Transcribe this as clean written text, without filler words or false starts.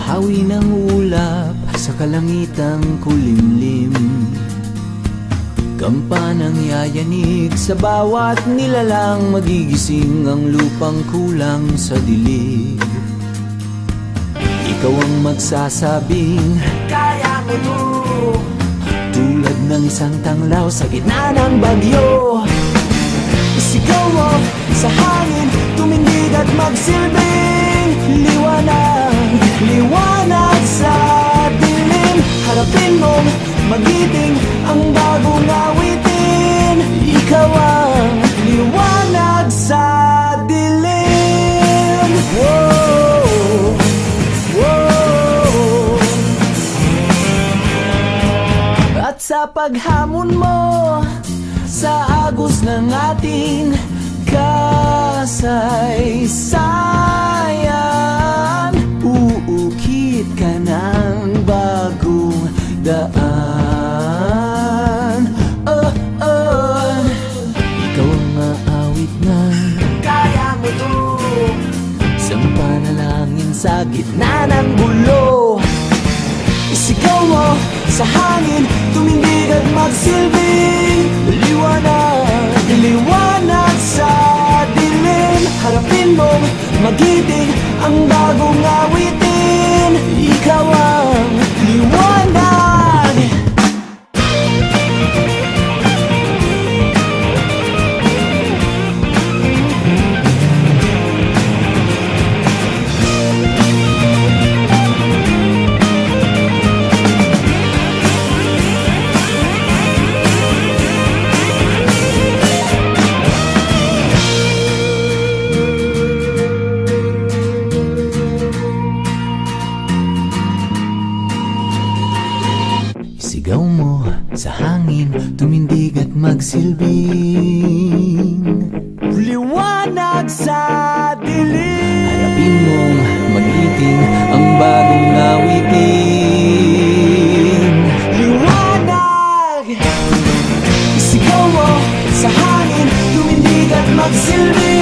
Hawi ng ulap sa kalangitang kulimlim, kampanang yayanig sa bawat nilalang, magigising ang lupang kulang sa dilig. Ikaw ang magsasabing kaya mo to, tulad ng isang tanglaw sa gitna ng bagyo. Isigaw mo sa hangin, tumindig at magsilbing liwanag, liwanag sa dilim. Harapin mong magiting ang bagong awitin, ikaw ang liwanag sa dilim. Whoa, whoa. At sa paghamon mo sa agos ng ating kasaysayan, uukit ka ng bagong daan. Ikaw ang maawit ng kaya mo to, isang panalangin sa gitna ng gulo. Isigaw mo sa hangin, tumindig at magsilbing liwanag, liwanag sa dilim. Harapin mong magiting ang bagong awitin, ikaw ang liwanag. Sigaw mo sa hangin, tumindig at magsilbing liwanag sa dilim. Harapin mong magiting ang bagong awitin, liwanag. Sigaw mo sa hangin, tumindig at magsilbing